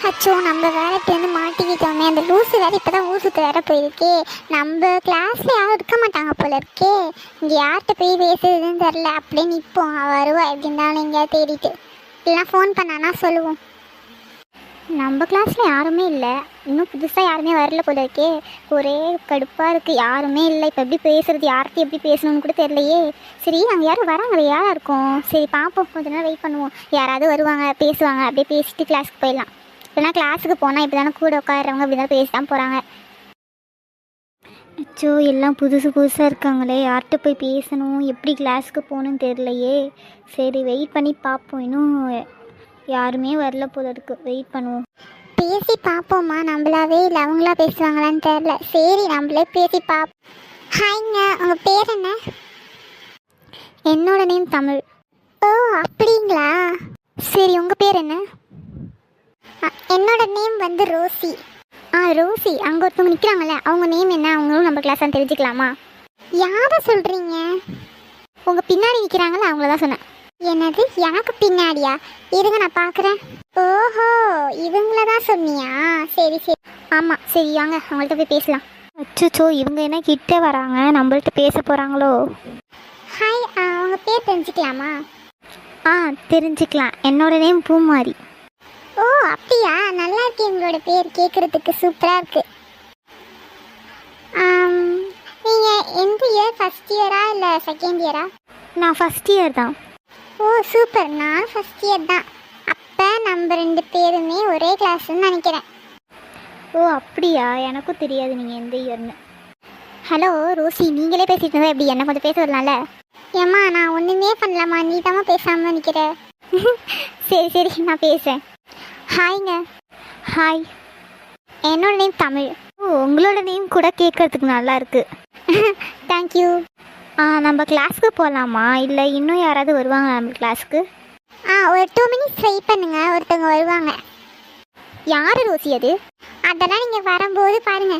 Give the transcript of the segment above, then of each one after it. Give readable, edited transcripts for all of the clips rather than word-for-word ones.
அச்சோ நம்ம வேற இப்படி மாட்டிக்கிட்டோமே. அந்த லூஸு வேற இப்போதான் ஊசுக்கு வேற போயிருக்கே. நம்ம கிளாஸ்ல யாரும் இருக்க மாட்டாங்க போல இருக்கே. இங்கே யார்கிட்ட போய் பேசுறதுன்னு தெரில. அப்படியே நிற்போம், வருவா எப்படி இருந்தாலும் எங்கேயாவது தேடிட்டு. இல்லைனா ஃபோன் பண்ணானா சொல்லுவோம். நம்ம கிளாஸில் யாருமே இல்லை, இன்னும் புதுசாக யாருமே வரல போல இருக்கே. ஒரே கடுப்பாக இருக்குது, யாருமே இல்லை. இப்போ எப்படி பேசுகிறது, யார்கிட்ட எப்படி பேசணும்னு கூட தெரியலையே. சரி அங்கே யாரும் வராங்களே, யாராக இருக்கும்? சரி பார்ப்போம், கொஞ்ச நேரம் வெயிட் பண்ணுவோம். யாராவது வருவாங்க, பேசுவாங்க, அப்படியே பேசிட்டு கிளாஸுக்கு போயிடலாம். இல்லைனா கிளாஸுக்கு போனால் இப்படி தானே கூட உட்காடுறவங்க அப்படி தான் பேசி தான் போகிறாங்க. அச்சோ எல்லாம் புதுசு புதுசாக இருக்காங்களே, யார்கிட்ட போய் பேசணும், எப்படி கிளாஸுக்கு போகணுன்னு தெரியலையே. சரி வெயிட் பண்ணி பார்ப்போம், இன்னும் யாருமே வரல போல இருக்கு, வெயிட் பண்ணுவோம். பேசி பார்ப்போம்மா, நம்மளாவே இல்லை அவங்களா பேசுவாங்களான்னு தெரில. சரி நம்மளே பேசி பார்ப்போம். ஹாய்ங்க, உங்கள் பேர் என்ன? என்னோட நேம் தமிழ். ஓ அப்படிங்களா, சரி உங்கள் பேர் என்ன? என்னோட நேம் வந்து ரோசி. ரோசி, அங்கே ஒருத்தவங்க நிற்கிறாங்கல்ல, அவங்க நேம் என்ன, அவங்களும் நம்ம கிளாஸாக தெரிஞ்சுக்கலாமா? யாரை சொல்கிறீங்க? உங்கள் பின்னாடி நிற்கிறாங்கல்ல, அவங்கள தான் சொன்னேன். என்னது எனக்கு பின்னாடியா? இருங்க நான் பார்க்குறேன். ஓஹோ இவங்கள தான் சொன்னியா? சரி சரி, ஆமாம் சரி வாங்க அவங்கள்ட்ட போய் பேசலாம். அச்சோ இவங்க என்ன கிட்டே வராங்க, நம்மள்ட்ட பேச போகிறாங்களோ? ஹாய், அவங்க பேர் தெரிஞ்சுக்கலாமா? தெரிஞ்சுக்கலாம். என்னோட நேம் பூமாரி. ஓ அப்படியா, நல்லா இருக்கு உங்களோட பேர், கேட்குறதுக்கு சூப்பராக இருக்கு. நீங்கள் எந்த இயர், ஃபஸ்ட் இயரா இல்லை செகண்ட் இயரா? நான் ஃபஸ்ட் இயர் தான். ஓ சூப்பர், நான் ஃபஸ்ட் இயர் தான். அப்போ நம்ம 2 பேருமே ஒரே கிளாஸ்ன்னு நினைக்கிறேன். ஓ அப்படியா, எனக்கும் தெரியாது நீங்கள் எந்த இயர்னு. ஹலோ ரோசி, நீங்களே பேசிட்டு இருந்தா எப்படி, என்ன கொஞ்சம் பேச வரலாம்ல? ஏம்மா நான் ஒன்றுமே பண்ணலாமா, நீ தாம்மா பேசாமல் நிற்கிற. சரி சரி நான் பேசுகிறேன். ஹாய்ங்க. ஹாய், என்னோட நேம் தமிழ். ஓ உங்களோட நேம் கூட கேட்குறதுக்கு நல்லா இருக்கு. தேங்க்யூ. நம்ம கிளாஸுக்கு போகலாமா, இல்லை இன்னும் யாராவது வருவாங்க நம்ம கிளாஸுக்கு? ஒரு 2 மினிட்ஸ் வெயிட் பண்ணுங்க, ஒருத்தவங்க வருவாங்க. யார் ரோசி அது? அதெல்லாம் நீங்கள் வரும்போது பாருங்க.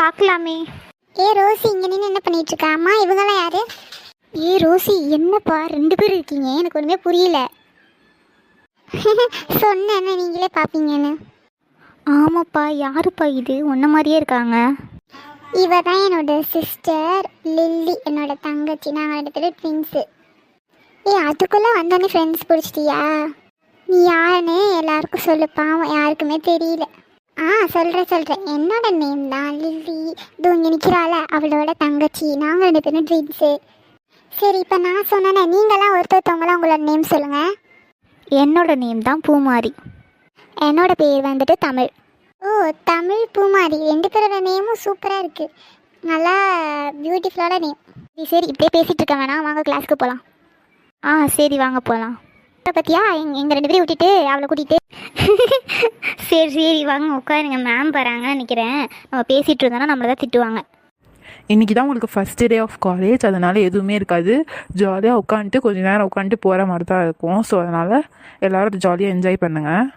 பார்க்கலாமே. ரோசி இங்கே நின்று என்ன பண்ணிட்டு இருக்கா? அம்மா இவங்கெல்லாம் யாரு? ரோசி என்னப்பா 2 பேர் இருக்கீங்க, எனக்கு ஒன்றுமே புரியல. சொன்னேன்னு நீங்களே பார்ப்பீங்கன்னு. ஆமாப்பா, யாருப்பா இது, ஒன்றை மாதிரியே இருக்காங்க. இவ தான் என்னோட சிஸ்டர் லில்லி, என்னோட தங்கச்சி. நாங்கள் 2 பேரும் ட்வின்ஸு. அதுக்குள்ளே வந்தோடனே ஃப்ரெண்ட்ஸ் பிடிச்சிட்டியா? நீ யாருன்னு எல்லாருக்கும் சொல்லுப்பா, யாருக்குமே தெரியல. சொல்கிறேன். என்னோட நேம் தான் லில்லி. இது இங்கே நிற்கிறாள், அவளோட தங்கச்சி. நாங்கள் 2 பேரும் ட்வின்ஸு. சரி இப்போ நான் சொன்னேன்னே, நீங்களாம் ஒருத்தவங்களாம் உங்களோட நேம் சொல்லுங்கள். என்னோட நேம் தான் பூமாரி. என்னோட பேர் வந்துட்டு தமிழ். ஓ தமிழ் பூமாரி, 2 பேரோட நேமும் சூப்பராக இருக்குது, நல்லா பியூட்டிஃபுல்லான நேம். சரி இப்படியே பேசிகிட்டு இருக்க வேணாம், வாங்க கிளாஸுக்கு போகலாம். சரி வாங்க போகலாம். பற்றியா எங்கள் 2 பேரையும் விட்டுட்டு அவளை கூட்டிகிட்டு. சரி வாங்க உட்காருங்க, மேம் வராங்கன்னு நினைக்கிறேன். நம்ம பேசிகிட்டு இருந்தோன்னா நம்மளை தான் திட்டுவாங்க. இன்றைக்கி தான் உங்களுக்கு ஃபஸ்ட்டு டே ஆஃப் காலேஜ், அதனால் எதுவுமே இருக்காது. ஜாலியாக உட்காந்துட்டு கொஞ்சம் நேரம் உட்காந்துட்டு போகிற மாதிரி தான் இருக்கும். ஸோ அதனால் எல்லோரும் ஜாலியாக என்ஜாய் பண்ணுங்கள்.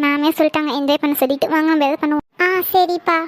மேமே சொல்லிட்டாங்க என்ஜாய் பண்ண சொல்லிட்டு, வாங்க நம்ம எதாவது பண்ணுவோம். சரிப்பா.